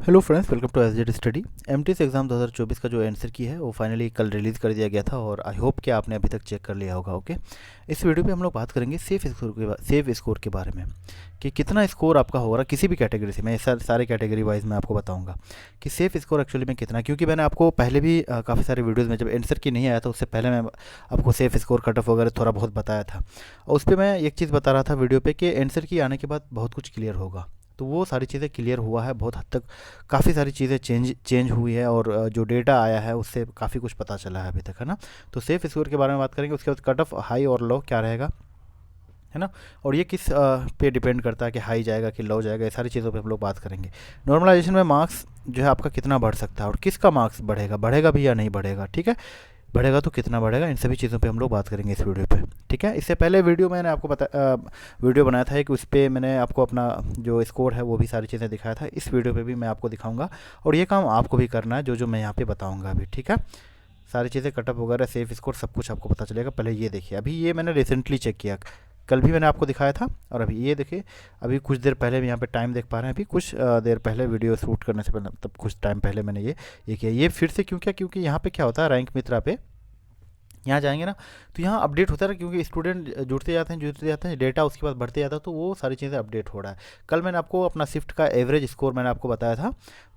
Hello friends, welcome to SZ study. MTS exam 2024 का जो answer की है वो फाइनली कल रिलीज़ कर दिया गया था और आई होप कि आपने अभी तक चेक कर लिया होगा। ओके, इस वीडियो पे हम लोग बात करेंगे सेफ स्कोर के बारे में कि कितना स्कोर आपका हो रहा है किसी भी कैटेगरी से। मैं सारे कैटेगरी वाइज मैं आपको बताऊंगा कि सेफ स्कोर एक्चुअली में कितना, क्योंकि मैंने आपको पहले भी काफ़ी सारे वीडियोज़ में जब आंसर की नहीं आया था उससे पहले मैं आपको सेफ स्कोर कट ऑफ वगैरह थोड़ा बहुत बताया था और उस पर मैं एक चीज़ बता रहा था वीडियो पे कि आंसर की आने के बाद बहुत कुछ क्लियर होगा। तो वो सारी चीज़ें क्लियर हुआ है बहुत हद तक। काफ़ी सारी चीज़ें चेंज हुई है और जो डेटा आया है उससे काफ़ी कुछ पता चला है अभी तक, है ना। तो सेफ स्कोर के बारे में बात करेंगे, उसके बाद कट ऑफ हाई और लो क्या रहेगा, है ना। और ये किस पे डिपेंड करता है कि हाई जाएगा कि लो जाएगा, ये सारी चीज़ों पे हम लोग बात करेंगे। नॉर्मलाइजेशन में मार्क्स जो है आपका कितना बढ़ सकता है और किसका मार्क्स बढ़ेगा, बढ़ेगा भी या नहीं बढ़ेगा, ठीक है। बढ़ेगा तो कितना बढ़ेगा, इन सभी चीज़ों पे हम लोग बात करेंगे इस वीडियो पे, ठीक है। इससे पहले वीडियो मैंने आपको वीडियो बनाया था कि उस पर मैंने आपको अपना जो स्कोर है वो भी सारी चीज़ें दिखाया था। इस वीडियो पे भी मैं आपको दिखाऊंगा और ये काम आपको भी करना है, जो मैं यहाँ पे बताऊँगा अभी, ठीक है। सारी चीज़ें कटअप वगैरह सेफ स्कोर सब कुछ आपको पता चलेगा। पहले ये देखिए, अभी ये मैंने रिसेंटली चेक किया, कल भी मैंने आपको दिखाया था और अभी ये देखिए, अभी कुछ देर पहले भी यहाँ पे टाइम देख पा रहे हैं, अभी कुछ देर पहले वीडियो शूट करने से पहले, तब कुछ टाइम पहले मैंने ये किया। ये फिर से क्यों किया, क्योंकि यहाँ पे क्या होता है रैंक मित्रा पे यहाँ जाएंगे ना तो यहाँ अपडेट होता है, क्योंकि स्टूडेंट जुड़ते जाते हैं डेटा उसके बाद बढ़ते जाता है, तो वो सारी चीज़ें अपडेट हो रहा है। कल मैंने आपको अपना शिफ्ट का एवरेज स्कोर मैंने आपको बताया था,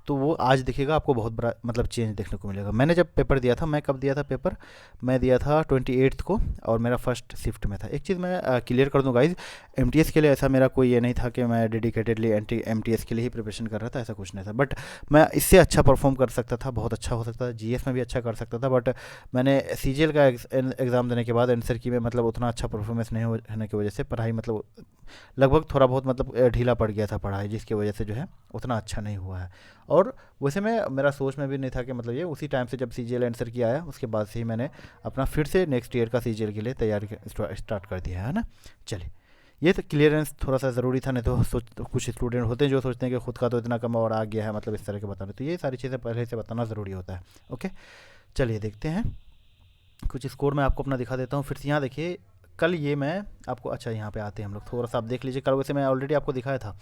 तो वो आज दिखेगा आपको बहुत बड़ा मतलब चेंज देखने को मिलेगा। मैंने जब पेपर दिया था, मैं कब दिया था पेपर, मैं दिया था 28 को और मेरा फर्स्ट शिफ्ट में था। एक चीज़ मैं क्लियर कर दूँ गाइज, एमटीएस के लिए ऐसा मेरा कोई ये नहीं था कि मैं डेडिकेटेडली एमटीएस के लिए ही प्रिपरेशन कर रहा था, ऐसा कुछ नहीं था। बट मैं इससे अच्छा परफॉर्म कर सकता था, बहुत अच्छा हो सकता था, जीएस में भी अच्छा कर सकता था। बट मैंने सीजीएल का एग्ज़ाम देने के बाद आंसर की में मतलब उतना अच्छा परफॉर्मेंस नहीं होने की वजह से पढ़ाई मतलब लगभग थोड़ा बहुत मतलब ढीला पड़ गया था पढ़ाई, जिसकी वजह से जो है उतना अच्छा नहीं हुआ है। और वैसे में मेरा सोच में भी नहीं था कि मतलब ये उसी टाइम से जब सीजीएल आंसर किया आया उसके बाद से ही मैंने अपना फिर से नेक्स्ट ईयर का सीजीएल के लिए तैयारी स्टार्ट कर दिया है ना। चलिए, ये तो क्लियरेंस थोड़ा सा ज़रूरी था, नहीं तो कुछ स्टूडेंट होते हैं जो सोचते हैं कि खुद का तो इतना कम और आ गया है, मतलब इस तरह के बताने, तो ये सारी चीज़ें पहले से बताना ज़रूरी होता है। ओके, चलिए देखते हैं कुछ स्कोर मैं आपको अपना दिखा देता हूँ। फिर से यहाँ देखिए, कल ये मैं आपको, अच्छा यहाँ पे आते हैं हम लोग, थोड़ा सा आप देख लीजिए। कल वैसे मैं ऑलरेडी आपको दिखाया था।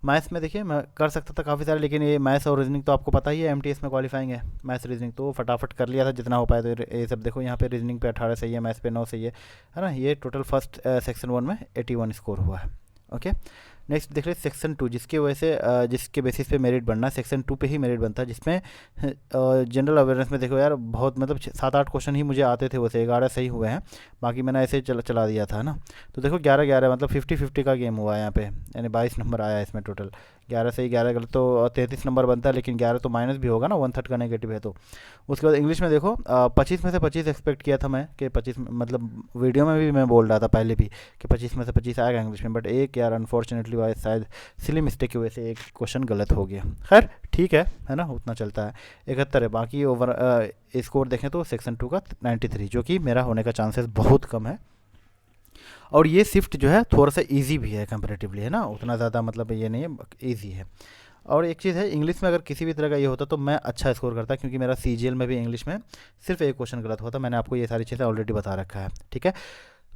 मैथ्स में देखिए मैं कर सकता था काफ़ी सारे, लेकिन ये मैथ्स और रीजनिंग तो आपको पता ही है एमटीएस में क्वालिफाइंग है। मैथ्स रीजनिंग तो फटाफट कर लिया था जितना हो पाया। तो ये सब देखो, यहाँ पे रीजनिंग पे 18 सही है, मैथ्स पे 9 सही है ना। ये टोटल फर्स्ट सेक्शन 1 में 81 स्कोर हुआ है। ओके, नेक्स्ट देख रहे सेक्शन 2, जिसके वजह से जिसके बेसिस पे मेरिट बनना है, सेक्शन 2 पे ही मेरिट बनता है, जिसमें जनरल अवेयरनेस में देखो यार बहुत मतलब 7-8 क्वेश्चन ही मुझे आते थे, वैसे 11 सही हुए हैं, बाकी मैंने ऐसे ही चला दिया था ना। तो देखो 11-11 मतलब 50-50 का गेम हुआ है यहाँ पे, यानी 22 नंबर आया है इसमें टोटल। 11 सही 11 गलत तो 33 नंबर बनता है, लेकिन 11 तो माइनस भी होगा ना, 1/3 का नेगेटिव है तो। उसके बाद इंग्लिश में देखो 25 में से 25 एक्सपेक्ट किया था मैं कि 25 मतलब वीडियो में भी मैं बोल रहा था पहले भी कि 25 में से 25 आएगा इंग्लिश में, बट एक यार अनफॉर्चुनेटली वाइज शायद सिली मिस्टेक की वजह से एक क्वेश्चन गलत हो गया। खैर ठीक है ना, उतना चलता है। 71 है, बाकी ओवर स्कोर देखें तो सेक्शन 2 का 93, जो कि मेरा होने का चांसेस बहुत कम है। और ये शिफ्ट जो है थोड़ा सा इजी भी है कंपेरेटिवली, है ना, उतना ज़्यादा मतलब ये नहीं है, ईजी है। और एक चीज़ है, इंग्लिश में अगर किसी भी तरह का ये होता तो मैं अच्छा स्कोर करता, क्योंकि मेरा सीजीएल में भी इंग्लिश में सिर्फ एक क्वेश्चन गलत हुआ था। मैंने आपको ये सारी चीज़ें ऑलरेडी बता रखा है, ठीक है।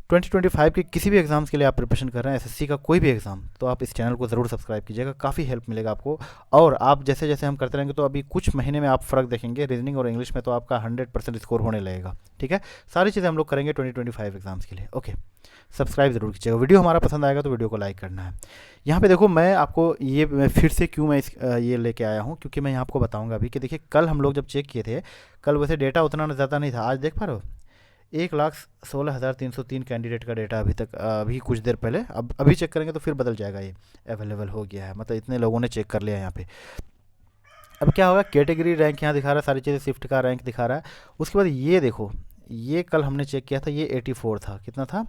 2025 के किसी भी एग्ज़ाम्स के लिए आप प्रिपरेशन कर रहे हैं, एसएससी का कोई भी एग्ज़ाम, तो आप इस चैनल को ज़रूर सब्सक्राइब कीजिएगा, काफ़ी हेल्प मिलेगा आपको। और आप जैसे जैसे हम करते रहेंगे तो अभी कुछ महीने में आप फ़र्क देखेंगे, रीजनिंग और इंग्लिश में तो आपका 100% स्कोर होने लगेगा, ठीक है। सारी चीज़ें हम लोग करेंगे 2025 एग्ज़ाम्स के लिए। ओके, सब्सक्राइब जरूर कीजिएगा, वीडियो हमारा पसंद आएगा तो वीडियो को लाइक करना है। यहाँ पे देखो मैं आपको ये मैं फिर से क्यों मैं ये लेके आया हूँ, क्योंकि मैं यहाँ आपको बताऊँगा अभी कि देखिए कल हम लोग जब चेक किए थे, कल वैसे डेटा उतना ज़्यादा नहीं था, आज देख पा रहे हो 1,16,303 कैंडिडेट का डेटा अभी तक, अभी कुछ देर पहले, अब अभी चेक करेंगे तो फिर बदल जाएगा, ये अवेलेबल हो गया है, मतलब इतने लोगों ने चेक कर लिया यहाँ पे। अब क्या होगा, कैटेगरी रैंक यहाँ दिखा रहा है, सारी चीज़ें शिफ्ट का रैंक दिखा रहा है। उसके बाद ये देखो, ये कल हमने चेक किया था, ये 84 था, कितना था,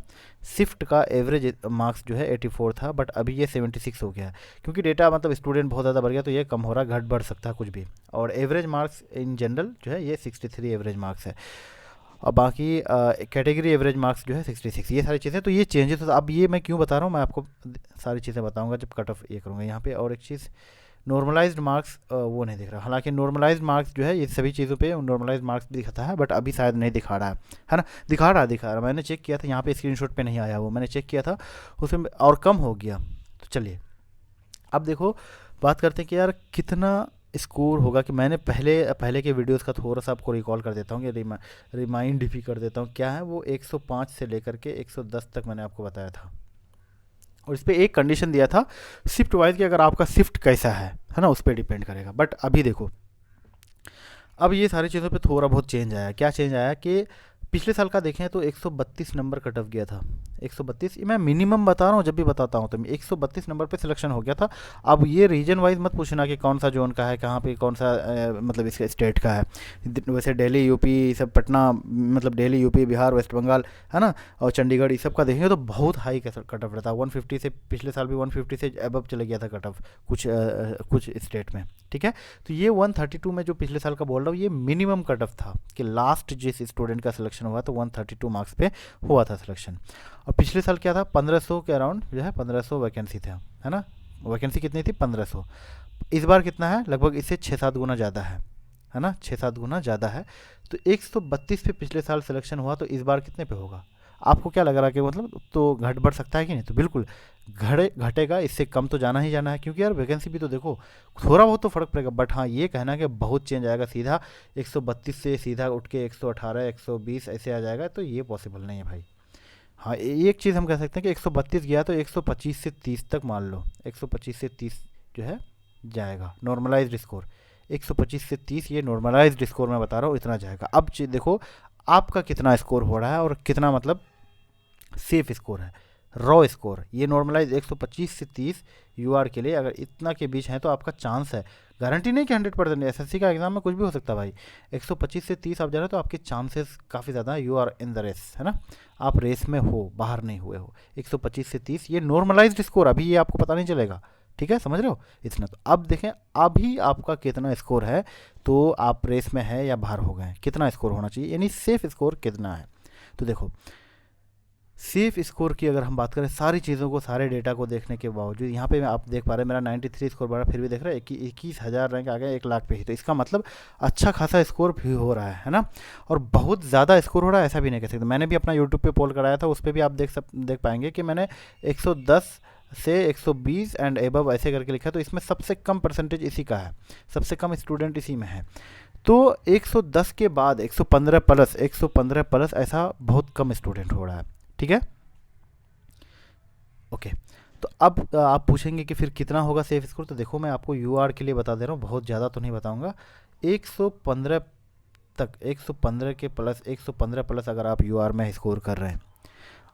शिफ्ट का एवरेज मार्क्स जो है 84 था, बट अभी ये 76 हो गया है, क्योंकि डेटा मतलब स्टूडेंट बहुत ज़्यादा बढ़ गया तो ये कम हो रहा है, घट बढ़ सकता है कुछ भी। और एवरेज मार्क्स इन जनरल जो है ये 63 एवरेज मार्क्स है, और बाकी कैटेगरी एवरेज मार्क्स जो है 66, ये सारी चीज़ें। तो ये चेंजेस, अब ये मैं क्यों बता रहा हूँ, मैं आपको सारी चीज़ें बताऊँगा जब कट ऑफ ये करूँगा यहाँ पे। और एक चीज़, नॉर्मलाइज्ड मार्क्स वो नहीं दिख रहा, हालांकि नॉर्मलाइज्ड मार्क्स जो है ये सभी चीज़ों पे नॉर्मलाइज्ड मार्क्स भी दिखाता है, बट अभी शायद नहीं दिखा रहा है ना। दिखा रहा मैंने चेक किया था, यहाँ पे स्क्रीनशॉट पे नहीं आया, वो मैंने चेक किया था उसमें और कम हो गया। तो चलिए अब देखो, बात करते हैं कि यार कितना स्कोर होगा। कि मैंने पहले के वीडियोस का थोड़ा सा आपको रिकॉल कर देता हूँ, कि रिमाइंड भी कर देता हूँ। क्या है वो, 105 से लेकर के 110 तक मैंने आपको बताया था। और इस पे एक कंडीशन दिया था शिफ्ट वाइज, कि अगर आपका शिफ्ट कैसा है ना, उस पर डिपेंड करेगा। बट अभी देखो, अब ये सारी चीज़ों पे थोड़ा बहुत चेंज आया। क्या चेंज आया कि पिछले साल का देखें तो 132 नंबर कट ऑफ गया था। 132 मैं मिनिमम बता रहा हूँ, जब भी बताता हूँ तो 132 नंबर पे सिलेक्शन हो गया था। अब ये रीजन वाइज मत पूछना कि कौन सा जोन का है, कहाँ पे कौन सा मतलब इसका स्टेट का है। वैसे दिल्ली यूपी सब, पटना मतलब दिल्ली यूपी बिहार वेस्ट बंगाल है ना, और चंडीगढ़, ये सब का देखेंगे तो बहुत हाई का कट ऑफ रहता है। 150 से पिछले साल भी 150 से अबव चले गया था कट ऑफ कुछ स्टेट में। ठीक है, तो ये 132 में जो पिछले साल का बोल रहा हूँ, ये मिनिमम कट ऑफ था कि लास्ट जिस स्टूडेंट का सिलेक्शन हुआ तो 132 मार्क्स पे हुआ था सिलेक्शन। और पिछले साल क्या था, 1500 के अराउंड जो है 1500 वैकेंसी था, है ना। वैकेंसी कितनी थी, 1500। इस बार कितना है, लगभग इससे 6-7 गुना ज़्यादा है ना, 6-7 गुना ज़्यादा है। तो 132 पे पिछले साल सिलेक्शन हुआ, तो इस बार कितने पे होगा। आपको क्या लग रहा है कि मतलब तो घट बढ़ सकता है कि नहीं, तो बिल्कुल घटेगा, इससे कम तो जाना ही जाना है। क्योंकि यार वैकेंसी भी तो देखो, थोड़ा बहुत तो फ़र्क पड़ेगा। बट हाँ, ये कहना कि बहुत चेंज आएगा सीधा 132 से सीधा उठ के 118 120 ऐसे आ जाएगा, तो ये पॉसिबल नहीं है भाई। हाँ, एक चीज़ हम कह सकते हैं कि 132 गया तो 125 से 30 तक मान लो, 125 से 30 जो है जाएगा नॉर्मलाइज्ड स्कोर। 125 से 30 ये नॉर्मलाइज्ड स्कोर मैं बता रहा हूँ, इतना जाएगा। अब देखो आपका कितना स्कोर हो रहा है और कितना मतलब सेफ स्कोर है, रॉ स्कोर। ये नॉर्मलाइज 125 से 30 यूआर के लिए अगर इतना के बीच है तो आपका चांस है, गारंटी नहीं कि 100%। एसएससी का एग्जाम में कुछ भी हो सकता है भाई। 125 से 30 आप जा रहे हो तो आपके चांसेस काफ़ी ज़्यादा है, you are in the race, है ना, आप रेस में हो, बाहर नहीं हुए हो। 125 से 30 ये नॉर्मलाइज्ड स्कोर, अभी ये आपको पता नहीं चलेगा। ठीक है, समझ रहे हो इतना। तो अब देखें अभी आपका कितना स्कोर है, तो आप रेस में है या बाहर हो गए, कितना स्कोर होना चाहिए, यानी सेफ स्कोर कितना है। तो देखो सेफ स्कोर की अगर हम बात करें, सारी चीज़ों को, सारे डेटा को देखने के बावजूद यहाँ पे आप देख पा रहे हैं मेरा 93 स्कोर बढ़ा, फिर भी देख रहे हैं 21,000 रैंक आ गया 1 लाख पे ही। तो इसका मतलब अच्छा खासा स्कोर भी हो रहा है ना। और बहुत ज़्यादा स्कोर हो रहा है ऐसा भी नहीं कह सकते। मैंने भी अपना यूट्यूब पे पोल कराया था, उस पर भी आप देख पाएंगे कि मैंने 110 से 120 एंड एबव ऐसे करके लिखा। तो इसमें सबसे कम परसेंटेज इसी का है, सबसे कम स्टूडेंट इसी में है। तो 110 के बाद 115 प्लस ऐसा बहुत कम स्टूडेंट हो रहा है। ठीक है, ओके। तो अब आप पूछेंगे कि फिर कितना होगा सेफ स्कोर। तो देखो मैं आपको यूआर के लिए बता दे रहा हूँ, बहुत ज़्यादा तो नहीं बताऊंगा। 115 तक, 115 के प्लस, 115 प्लस अगर आप यूआर में स्कोर कर रहे हैं।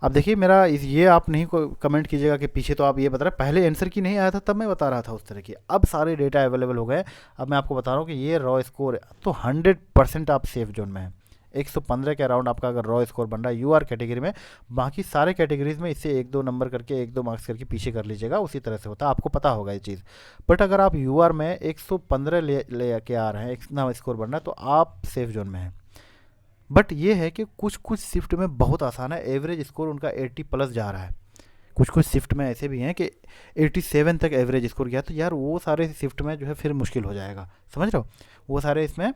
अब देखिए मेरा ये आप नहीं को कमेंट कीजिएगा कि पीछे तो आप ये बता रहे हैं, पहले आंसर की नहीं आया था तब मैं बता रहा था उस तरह की। अब सारे डेटा अवेलेबल हो गए, अब मैं आपको बता रहा हूँ कि ये रॉ स्कोर है, तो 100% आप सेफ जोन में हैं। 115 के अराउंड आपका अगर रॉ स्कोर बन रहा है यूआर कैटेगरी में, बाकी सारे कैटेगरीज में इससे 1-2 नंबर करके, 1-2 मार्क्स करके पीछे कर लीजिएगा, उसी तरह से होता है, आपको पता होगा ये चीज़। बट अगर आप यूआर में 115 ले के आ रहे हैं, इतना स्कोर बन रहा है, तो आप सेफ जोन में हैं। बट ये है कि कुछ कुछ शिफ्ट में बहुत आसान है, एवरेज स्कोर उनका 80 प्लस जा रहा है। कुछ कुछ शिफ्ट में ऐसे भी हैं कि 87 तक एवरेज स्कोर गया, तो यार वो सारे शिफ्ट में जो है फिर मुश्किल हो जाएगा, समझ रहे हो। वो सारे इसमें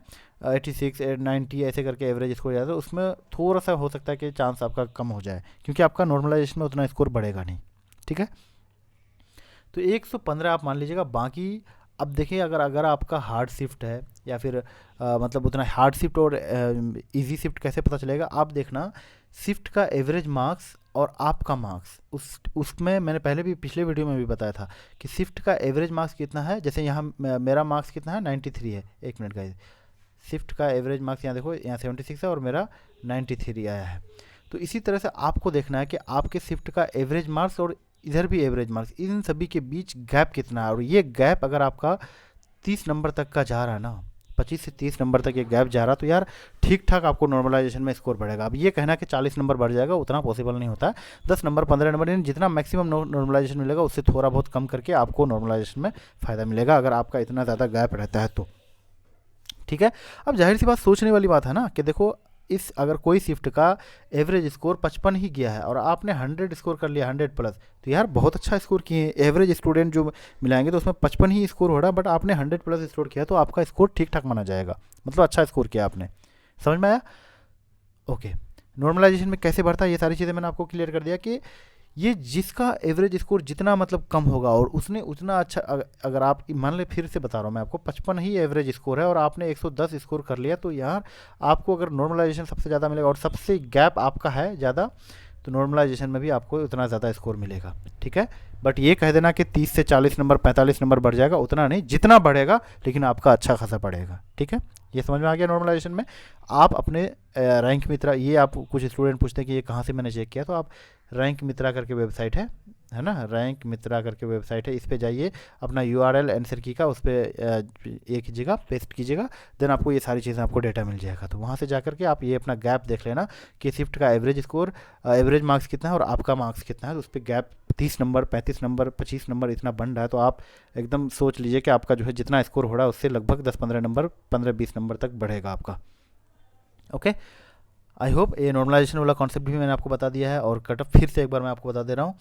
86 90 ऐसे करके एवरेज स्कोर जाता है, उसमें थोड़ा सा हो सकता है कि चांस आपका कम हो जाए, क्योंकि आपका नॉर्मलाइजेशन में उतना स्कोर बढ़ेगा नहीं। ठीक है, तो 115 आप मान लीजिएगा। बाकी अब देखिए अगर आपका हार्ड शिफ्ट है या फिर मतलब उतना हार्ड शिफ्ट और इजी शिफ्ट कैसे पता चलेगा, आप देखना शिफ्ट का एवरेज मार्क्स और आपका मार्क्स, उसमें मैंने पहले भी पिछले वीडियो में भी बताया था कि शिफ्ट का एवरेज मार्क्स कितना है। जैसे यहाँ मेरा मार्क्स कितना है, 93 है। एक मिनट गाइस, शिफ्ट का एवरेज मार्क्स यहाँ देखो, यहाँ 76 है और मेरा 93 आया है। तो इसी तरह से आपको देखना है कि आपके शिफ्ट का एवरेज मार्क्स और इधर भी एवरेज मार्क्स, इन सभी के बीच गैप कितना है। और ये गैप अगर आपका 30 नंबर तक का जा रहा है ना, 25 से 30 नंबर तक ये गैप जा रहा, तो यार ठीक ठाक आपको नॉर्मलाइजेशन में स्कोर बढ़ेगा। अब ये कहना कि 40 नंबर बढ़ जाएगा, उतना पॉसिबल नहीं होता है। 10 नंबर 15 नंबर, यानी जितना मैक्सिमम नॉर्मलाइजेशन मिलेगा उससे थोड़ा बहुत कम करके आपको नॉर्मलाइजेशन में फ़ायदा मिलेगा, अगर आपका इतना ज़्यादा गैप रहता है तो। ठीक है, अब जाहिर सी बात सोचने वाली बात है ना कि देखो इस अगर कोई शिफ्ट का एवरेज स्कोर 55 ही गया है और आपने 100 स्कोर कर लिया, 100 प्लस, तो यार बहुत अच्छा स्कोर किए। एवरेज स्टूडेंट जो मिलाएंगे तो उसमें 55 ही स्कोर हो रहा है, बट आपने 100 प्लस स्कोर किया तो आपका स्कोर ठीक ठाक माना जाएगा, मतलब अच्छा स्कोर किया आपने। समझ में आया, ओके। नॉर्मलाइजेशन में कैसे बढ़ता है, ये सारी चीज़ें मैंने आपको क्लियर कर दिया कि ये जिसका एवरेज स्कोर जितना मतलब कम होगा और उसने उतना अच्छा, अगर आप मान ले, फिर से बता रहा हूँ मैं आपको, 55 ही एवरेज स्कोर है और आपने 110 स्कोर कर लिया, तो यार आपको अगर नॉर्मलाइजेशन सबसे ज़्यादा मिलेगा और सबसे गैप आपका है ज़्यादा, तो नॉर्मलाइजेशन में भी आपको उतना ज़्यादा स्कोर मिलेगा। ठीक है, बट ये कह देना कि 30 से 40 नंबर 45 नंबर बढ़ जाएगा, उतना नहीं, जितना बढ़ेगा लेकिन आपका अच्छा खासा बढ़ेगा। ठीक है, ये समझ में आ गया। नॉर्मलाइजेशन में आप अपने रैंक मित्रा, ये आप कुछ स्टूडेंट पूछते हैं कि ये कहाँ से मैंने चेक किया, तो आप रैंक मित्रा करके वेबसाइट है ना, रैंक मित्रा करके वेबसाइट है, इस पे जाइए, अपना URL आंसर की का उस पर ये कीजिएगा, पेस्ट कीजिएगा, देन आपको ये सारी चीज़ें, आपको डेटा मिल जाएगा। तो वहाँ से जा करके आप ये अपना गैप देख लेना कि शिफ्ट का एवरेज स्कोर, एवरेज मार्क्स कितना है और आपका मार्क्स कितना है, तो उस पर गैप 30 नंबर 35 नंबर 25 नंबर इतना बन रहा है, तो आप एकदम सोच लीजिए कि आपका जो है जितना स्कोर हो रहा है उससे लगभग 10-15 नंबर, 15-20 नंबर तक बढ़ेगा आपका। ओके, आई होप ये नॉर्मलाइजेशन वाला कॉन्सेप्ट भी मैंने आपको बता दिया है। और कट ऑफ फिर से एक बार मैं आपको बता दे रहा हूँ,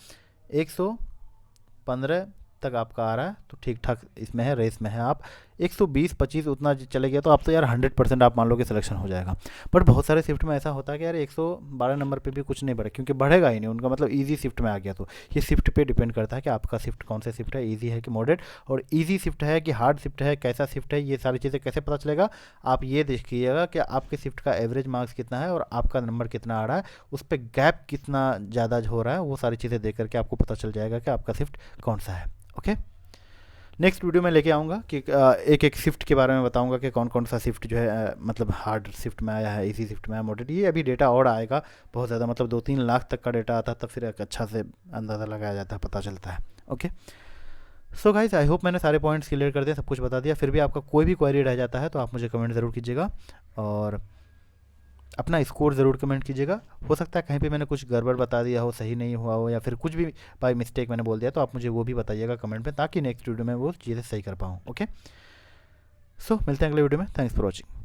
115 तक आपका आ रहा है, तो ठीक ठाक इसमें है, रेस में है। आप 120-25 उतना चले गया तो आप तो यार 100% आप मान लो कि सिलेक्शन हो जाएगा। बट बहुत सारे शिफ्ट में ऐसा होता है कि यार 112 नंबर पे भी कुछ नहीं बढ़े, क्योंकि बढ़ेगा ही नहीं, उनका मतलब इजी शिफ्ट में आ गया। तो ये शिफ्ट पे डिपेंड करता है कि आपका शिफ्ट कौन सा शिफ्ट है, ईजी है कि मॉडरेट, और ईजी शिफ्ट है कि हार्ड शिफ्ट है, कैसा शिफ्ट है, ये सारी चीज़ें कैसे पता चलेगा। आप ये देखिएगा कि आपके शिफ्ट का एवरेज मार्क्स कितना है और आपका नंबर कितना आ रहा है, उस पर गैप कितना ज़्यादा हो रहा है, वो सारी चीज़ें देख करके आपको पता चल जाएगा कि आपका शिफ्ट कौन सा है। ओके, नेक्स्ट वीडियो में लेके आऊँगा कि एक एक शिफ्ट के बारे में बताऊँगा कि कौन कौन सा शिफ्ट जो है मतलब हार्ड शिफ्ट में आया है, इजी शिफ्ट में आया, मॉडरेट। ये अभी डेटा और आएगा बहुत ज़्यादा, मतलब 2-3 लाख तक का डेटा आता है, तब फिर एक अच्छा से अंदाज़ा लगाया जाता है, पता चलता है। Okay, so guys, I hope मैंने सारे पॉइंट्स क्लियर कर दिया, सब कुछ बता दिया। फिर भी आपका कोई भी क्वेरी रह जाता है तो आप मुझे कमेंट ज़रूर कीजिएगा और अपना स्कोर ज़रूर कमेंट कीजिएगा। हो सकता है कहीं पे मैंने कुछ गड़बड़ बता दिया हो, सही नहीं हुआ हो, या फिर कुछ भी बाय मिस्टेक मैंने बोल दिया, तो आप मुझे वो भी बताइएगा कमेंट में, ताकि नेक्स्ट वीडियो में वो चीज़ें सही कर पाऊँ। ओके, सो मिलते हैं अगले वीडियो में। Thanks for watching.